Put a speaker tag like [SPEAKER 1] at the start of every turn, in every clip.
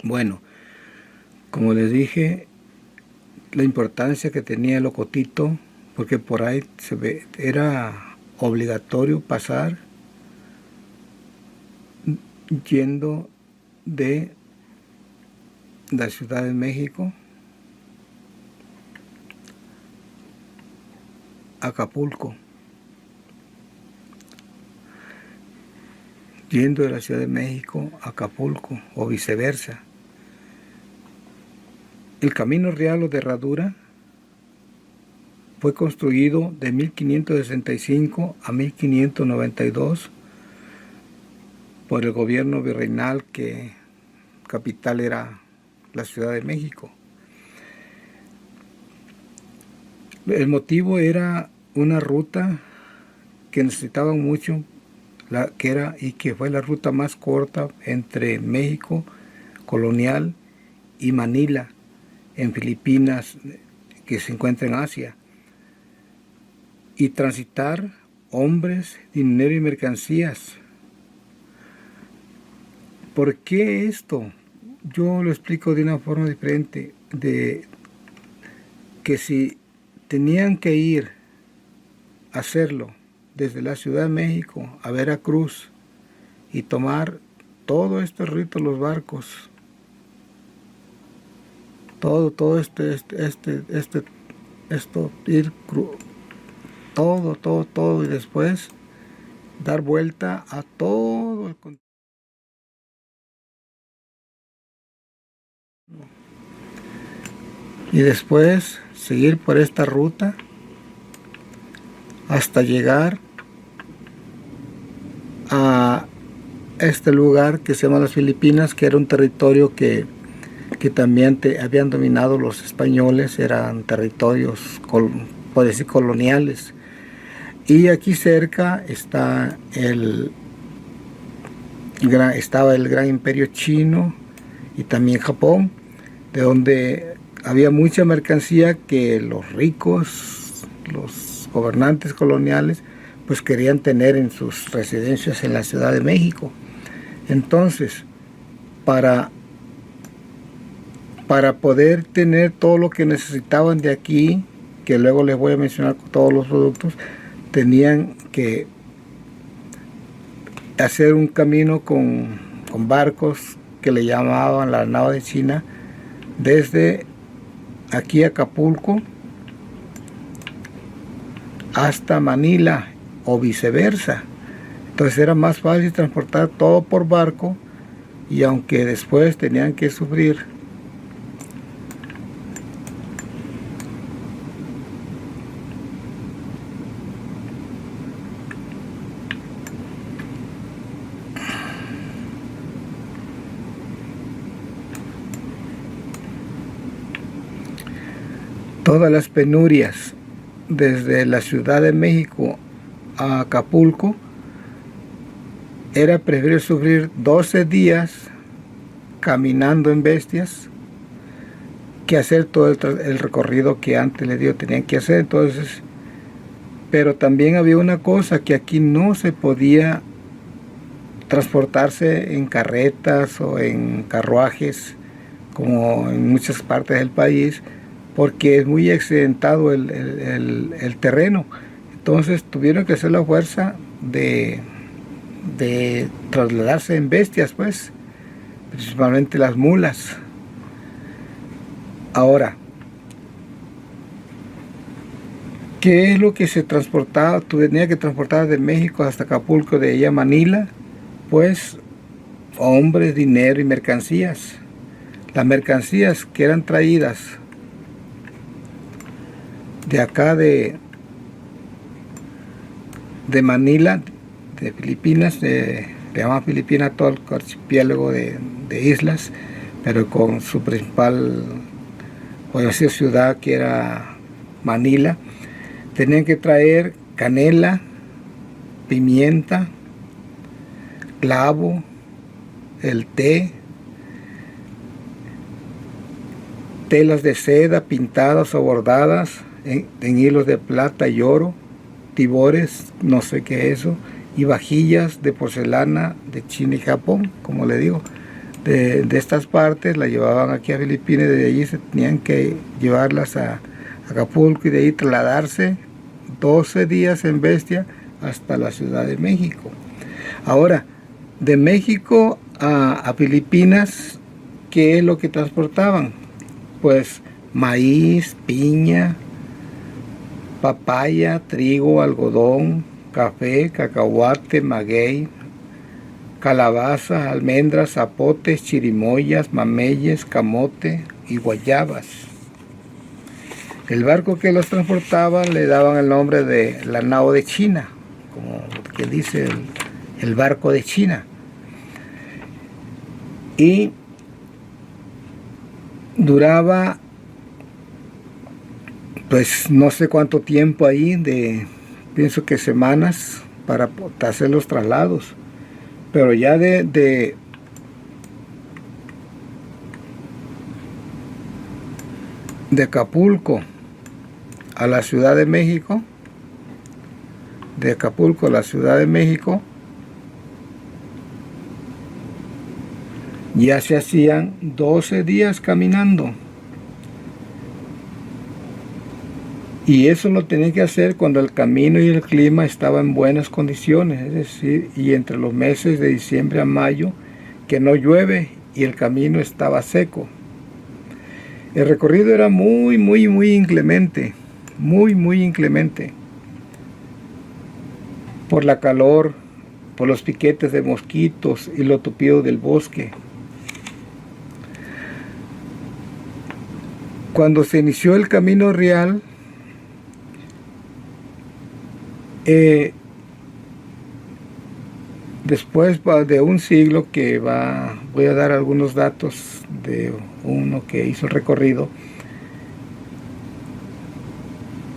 [SPEAKER 1] Bueno, como les dije, la importancia que tenía el Ocotito, porque por ahí era obligatorio pasar yendo de la Ciudad de México a Acapulco, yendo de la Ciudad de México a Acapulco o viceversa. El Camino Real o de Herradura fue construido de 1565 a 1592 por el gobierno virreinal, que capital era la Ciudad de México. El motivo era una ruta que necesitaban mucho, que fue la ruta más corta entre México colonial y Manila, en Filipinas, que se encuentra en Asia, y transitar hombres, dinero y mercancías. ¿Por qué esto? Yo lo explico de una forma diferente, de que si tenían que ir a hacerlo desde la Ciudad de México a Veracruz y tomar todo este rito, los barcos, todo todo, y después dar vuelta a todo el continente. Y después seguir por esta ruta hasta llegar a este lugar que se llama las Filipinas, que era un territorio que también habían dominado los españoles, eran territorios, por decir, coloniales. Y aquí cerca estaba el gran imperio chino y también Japón, de donde había mucha mercancía que los ricos, los gobernantes coloniales, pues querían tener en sus residencias en la Ciudad de México. Entonces, para poder tener todo lo que necesitaban de aquí, que luego les voy a mencionar todos los productos, tenían que hacer un camino con barcos que le llamaban la nao de China, desde aquí a Acapulco hasta Manila o viceversa. Entonces era más fácil transportar todo por barco, y aunque después tenían que sufrir todas las penurias desde la Ciudad de México a Acapulco, era preferible sufrir 12 días caminando en bestias que hacer todo el recorrido que antes tenían que hacer. Entonces, pero también había una cosa, que aquí no se podía transportarse en carretas o en carruajes como en muchas partes del país, porque es muy accidentado el terreno. Entonces tuvieron que hacer la fuerza de trasladarse en bestias, pues, principalmente las mulas. Ahora, ¿qué es lo que se transportaba? Tenía que transportar de México hasta Acapulco, de allá a Manila, pues hombres, dinero y mercancías. Las mercancías que eran traídas de acá de Manila, de Filipinas, le llaman Filipinas todo el archipiélago de islas, pero con su principal, por decir, ciudad, que era Manila. Tenían que traer canela, pimienta, clavo, el té, telas de seda pintadas o bordadas en hilos de plata y oro, tibores, no sé qué es eso, y vajillas de porcelana de China y Japón, como le digo. de estas partes, las llevaban aquí a Filipinas, y de allí se tenían que llevarlas a Acapulco y de ahí trasladarse 12 días en bestia hasta la Ciudad de México. Ahora, de México a Filipinas, ¿qué es lo que transportaban? Pues maíz, piña, papaya, trigo, algodón, café, cacahuate, maguey, calabaza, almendras, zapotes, chirimoyas, mameyes, camote y guayabas. El barco que los transportaba le daban el nombre de la nao de China, como que dice el barco de China. Y duraba pues no sé cuánto tiempo ahí, pienso que semanas, para hacer los traslados. Pero ya de Acapulco a la Ciudad de México, de Acapulco a la Ciudad de México, ya se hacían 12 días caminando. Y eso lo tenía que hacer cuando el camino y el clima estaban en buenas condiciones, es decir, y entre los meses de diciembre a mayo, que no llueve y el camino estaba seco. El recorrido era muy inclemente, muy inclemente, por la calor, por los piquetes de mosquitos y lo tupido del bosque. Cuando se inició el Camino Real, después de un siglo voy a dar algunos datos de uno que hizo el recorrido,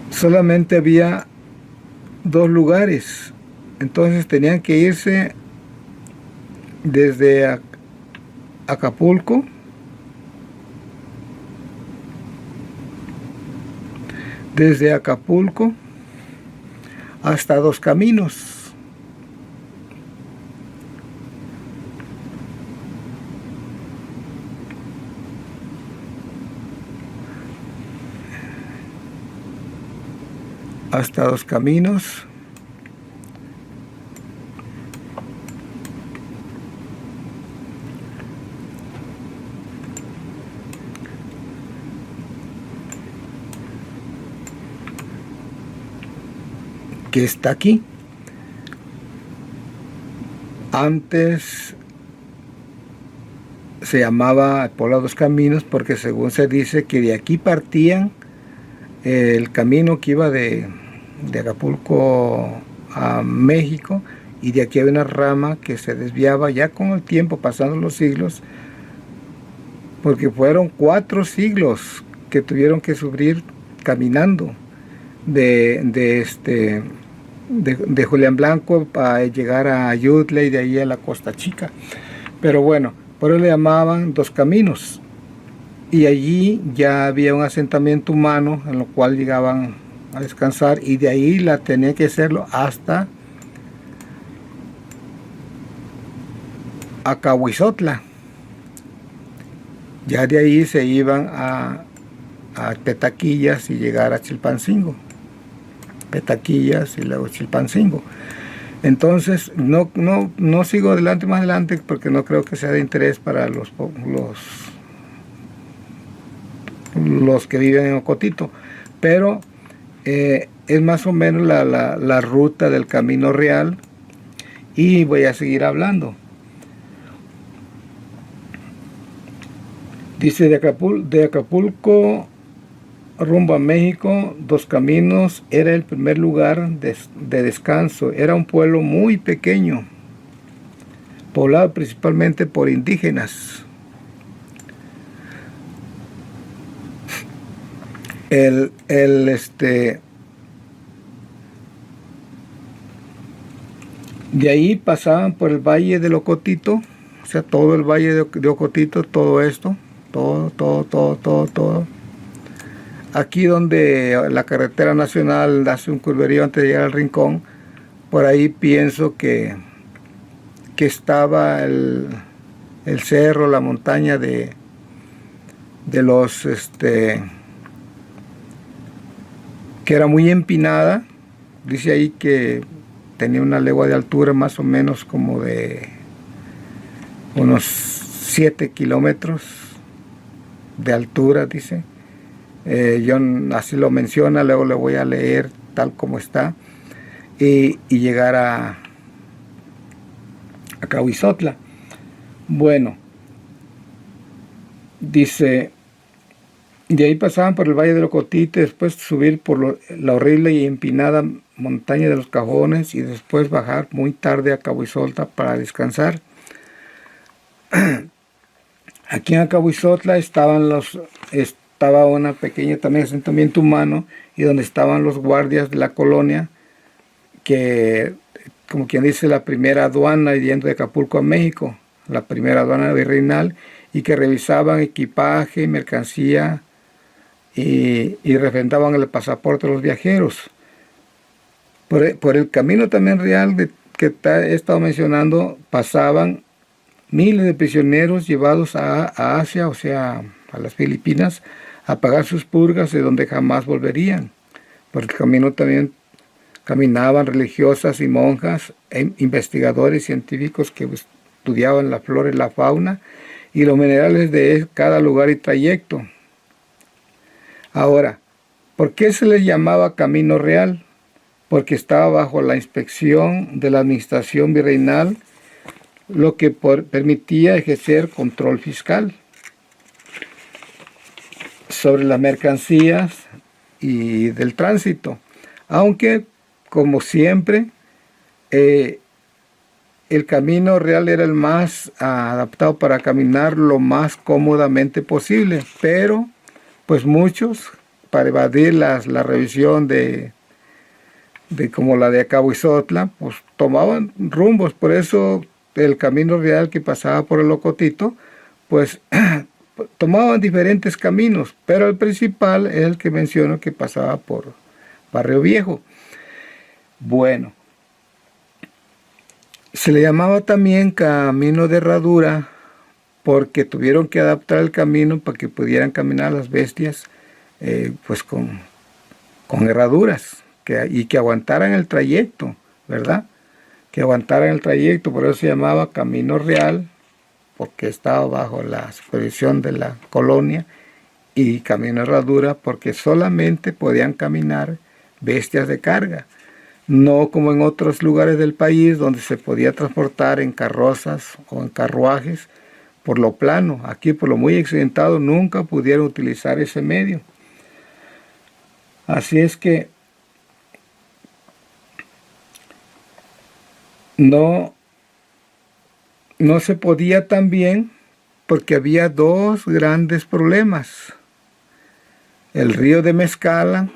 [SPEAKER 1] solamente había 2 lugares, entonces tenían que irse desde Acapulco hasta Dos Caminos. Hasta Dos Caminos. Que está aquí. Antes se llamaba Pueblo Dos Caminos porque según se dice que de aquí partían el camino que iba de Acapulco a México, y de aquí había una rama que se desviaba ya con el tiempo, pasando los siglos, porque fueron 4 siglos que tuvieron que sufrir caminando de Julián Blanco para llegar a Ayutla y de ahí a la Costa Chica. Pero bueno, por eso le llamaban Dos Caminos. Y allí ya había un asentamiento humano en lo cual llegaban a descansar, y de ahí la tenía que hacerlo hasta Acahuizotla. Ya de ahí se iban a Petaquillas y llegar a Chilpancingo. Petaquillas y luego Chilpancingo. Entonces no sigo adelante más adelante porque no creo que sea de interés para los que viven en Ocotito, pero es más o menos la ruta del Camino Real, y voy a seguir hablando. Dice de Acapulco rumbo a México, Dos Caminos era el primer lugar de descanso. Era un pueblo muy pequeño, poblado principalmente por indígenas. De ahí pasaban por el valle del Ocotito, o sea, todo el valle de Ocotito, todo esto, todo. Aquí donde la carretera nacional hace un curverío antes de llegar al Rincón, por ahí pienso que estaba el cerro, la montaña de los, que era muy empinada. Dice ahí que tenía una legua de altura, más o menos como de unos 7 kilómetros de altura, dice. Yo así lo menciona, luego le voy a leer tal como está. Y llegar a Cahuizotla. Bueno, dice, de ahí pasaban por el Valle de Locotite, después subir por la horrible y empinada montaña de los Cajones y después bajar muy tarde a Cahuizotla para descansar. Aquí en Acahuizotla estaba una pequeña también asentamiento humano y donde estaban los guardias de la colonia, que, como quien dice, la primera aduana yendo de Acapulco a México, la primera aduana virreinal, y que revisaban equipaje, mercancía y refrendaban el pasaporte de los viajeros. Por el camino también real que he estado mencionando, pasaban miles de prisioneros llevados a Asia, o sea, a las Filipinas, a pagar sus purgas, de donde jamás volverían. Por el camino también caminaban religiosas y monjas, investigadores científicos que estudiaban la flora y la fauna y los minerales de cada lugar y trayecto. Ahora, ¿por qué se les llamaba Camino Real? Porque estaba bajo la inspección de la administración virreinal, lo que permitía ejercer control fiscal sobre las mercancías y del tránsito. Aunque, como siempre, el Camino Real era el más adaptado para caminar lo más cómodamente posible, pero pues muchos, para evadir la revisión de como la de Acahuizotla, pues tomaban rumbos. Por eso el Camino Real que pasaba por el Locotito, pues tomaban diferentes caminos, pero el principal es el que menciono, que pasaba por Barrio Viejo. Bueno, se le llamaba también Camino de Herradura porque tuvieron que adaptar el camino para que pudieran caminar las bestias pues con herraduras y que aguantaran el trayecto, ¿verdad? Que aguantaran el trayecto, por eso se llamaba Camino Real, porque estaba bajo la supervisión de la colonia, y Camino Herradura porque solamente podían caminar bestias de carga, no como en otros lugares del país donde se podía transportar en carrozas o en carruajes por lo plano. Aquí, por lo muy accidentado, nunca pudieron utilizar ese medio. Así es que no se podía también, porque había dos grandes problemas. El río de Mezcala,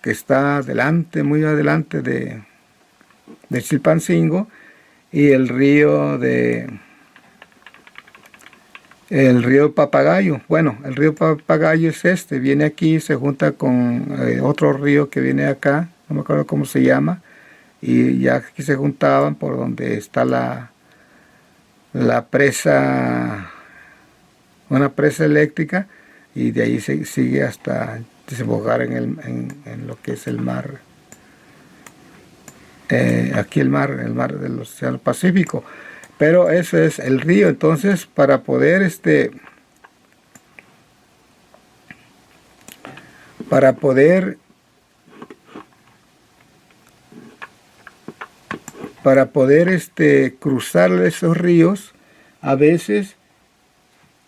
[SPEAKER 1] que está adelante, muy adelante de Chilpancingo, y el río Papagayo. Bueno, el río Papagayo es viene aquí, se junta con otro río que viene acá, no me acuerdo cómo se llama, y ya aquí se juntaban por donde está la presa, una presa eléctrica, y de ahí se sigue hasta desembocar en lo que es el mar, aquí el mar del Océano Pacífico. Pero eso es el río. Entonces, para poder cruzar esos ríos, a veces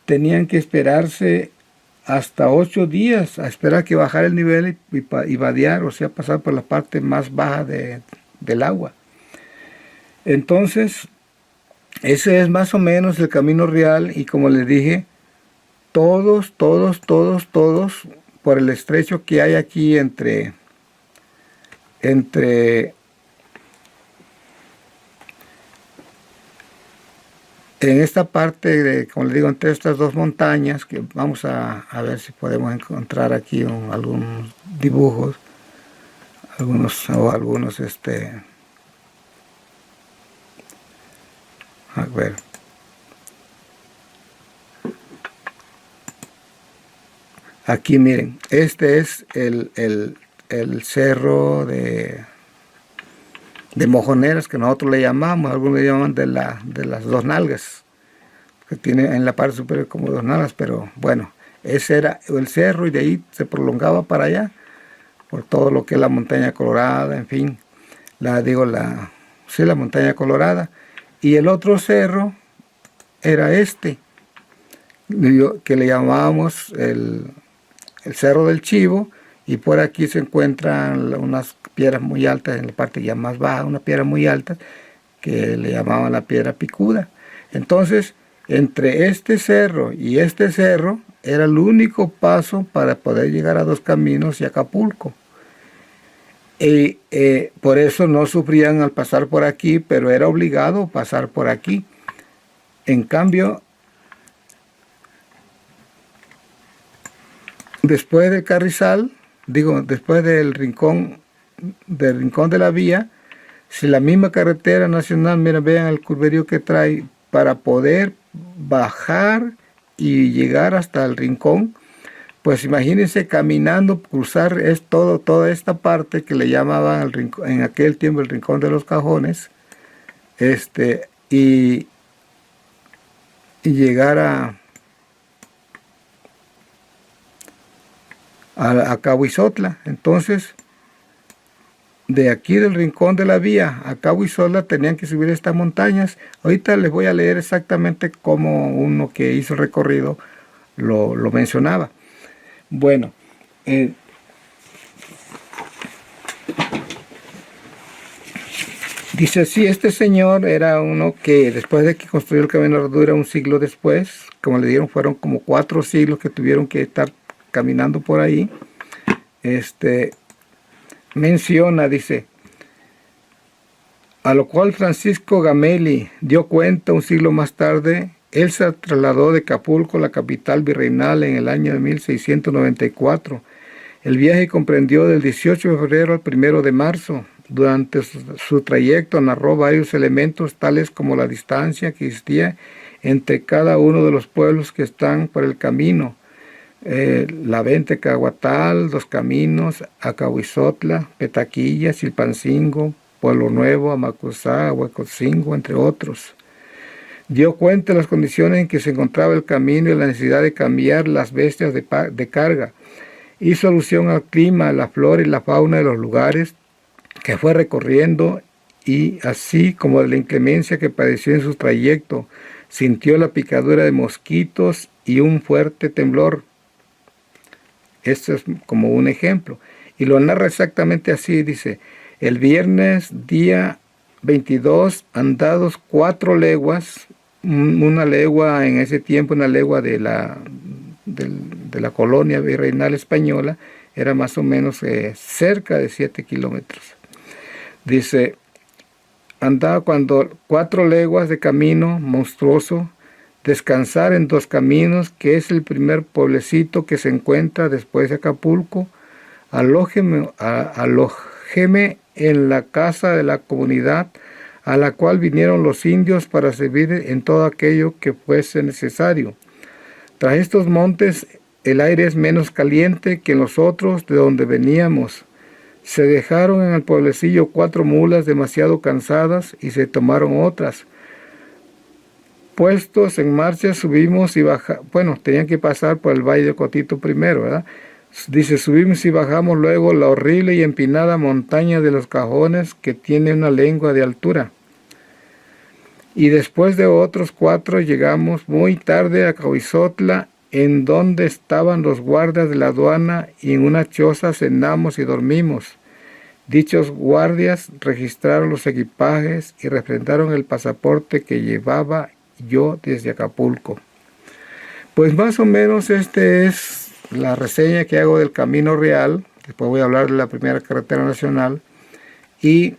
[SPEAKER 1] tenían que esperarse hasta 8 días a esperar que bajara el nivel y vadear, o sea, pasar por la parte más baja del agua. Entonces, ese es más o menos el Camino Real, y como les dije, todos, por el estrecho que hay aquí entre en esta parte, como les digo, entre estas dos montañas, que vamos a ver si podemos encontrar aquí algunos dibujos, algunos a ver, Aquí miren, este es el cerro de Mojoneras, que nosotros le llamamos, algunos le llaman de las dos nalgas, que tiene en la parte superior como dos nalgas, pero bueno, ese era el cerro y de ahí se prolongaba para allá, por todo lo que es la montaña colorada, en fin, la montaña colorada. Y el otro cerro era este, que le llamábamos el Cerro del Chivo, y por aquí se encuentran unas piedras muy altas en la parte ya más baja, una piedra muy alta que le llamaban la piedra picuda. Entonces, entre este cerro y este cerro era el único paso para poder llegar a Dos Caminos y Acapulco. Y por eso no sufrían al pasar por aquí, pero era obligado pasar por aquí. En cambio, después del Carrizal, después del rincón de la vía, si la misma carretera nacional, mira, vean el curverío que trae para poder bajar y llegar hasta el rincón, pues imagínense caminando, cruzar toda esta parte que le llamaban el rincón, en aquel tiempo el Rincón de los Cajones, y llegar a Cahuizotla. Entonces, de aquí del Rincón de la Vía a Cahuizotla tenían que subir estas montañas. Ahorita les voy a leer exactamente cómo uno que hizo el recorrido lo mencionaba. Bueno, dice así: este señor era uno que después de que construyó el Camino de Herradura, un siglo después, como le dieron, fueron como 4 siglos que tuvieron que estar caminando por ahí. Menciona, dice, a lo cual Francisco Gamelli dio cuenta un siglo más tarde. Él se trasladó de Acapulco, la capital virreinal, en el año de 1694. El viaje comprendió del 18 de febrero al 1 de marzo. Durante su trayecto narró varios elementos, tales como la distancia que existía entre cada uno de los pueblos que están por el camino. La Venta, Caguatal, Dos Caminos, Acahuizotla, Petaquilla, Silpancingo, Pueblo Nuevo, Amacuzá, Huecotzingo, entre otros. Dio cuenta de las condiciones en que se encontraba el camino y la necesidad de cambiar las bestias de carga. Hizo alusión al clima, la flora y la fauna de los lugares que fue recorriendo, y así como de la inclemencia que padeció en su trayecto. Sintió la picadura de mosquitos y un fuerte temblor. Esto es como un ejemplo. Y lo narra exactamente así, dice: el viernes, día 22, andados 4 leguas, una legua en ese tiempo, una legua de la colonia virreinal española, era más o menos cerca de 7 kilómetros. Dice, andaba 4 leguas de camino monstruoso, descansar en Dos Caminos, que es el primer pueblecito que se encuentra después de Acapulco. Alójeme en la casa de la comunidad, a la cual vinieron los indios para servir en todo aquello que fuese necesario. Tras estos montes el aire es menos caliente que en los otros de donde veníamos. Se dejaron en el pueblecillo 4 mulas demasiado cansadas y se tomaron otras. Puestos en marcha, subimos y bajamos. Bueno, tenían que pasar por el Valle de Cotito primero, ¿verdad? Dice, subimos y bajamos luego la horrible y empinada montaña de los Cajones, que tiene una lengua de altura. Y después de otros 4 llegamos muy tarde a Cahuizotla, en donde estaban los guardias de la aduana, y en una choza cenamos y dormimos. Dichos guardias registraron los equipajes y refrendaron el pasaporte que llevaba yo desde Acapulco. Pues más o menos es la reseña que hago del Camino Real. Después voy a hablar de la primera carretera nacional y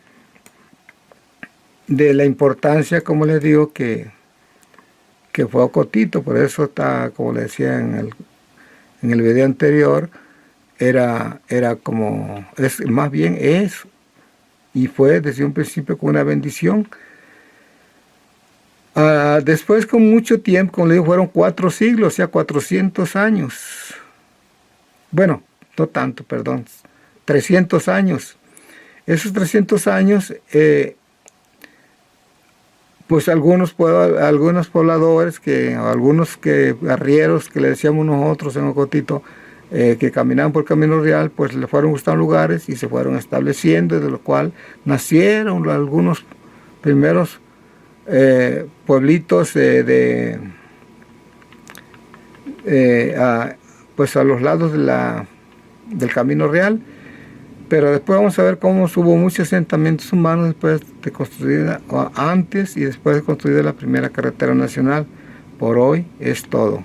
[SPEAKER 1] de la importancia, como les digo, que fue Ocotito. Por eso está, como les decía en el video anterior, era como, más bien es, y fue desde un principio con una bendición. Después, con mucho tiempo, como le digo, fueron 4 siglos, o sea, 400 años. bueno, no tanto, perdón, 300 años. Esos 300 años, pues algunos pobladores, algunos arrieros que le decíamos nosotros en Ocotito, que caminaban por el Camino Real, pues le fueron gustando lugares y se fueron estableciendo, de lo cual nacieron algunos primeros pueblitos pues a los lados del Camino Real. Pero después vamos a ver cómo hubo muchos asentamientos humanos después de construida, o antes y después de construida la primera carretera nacional. Por hoy es todo.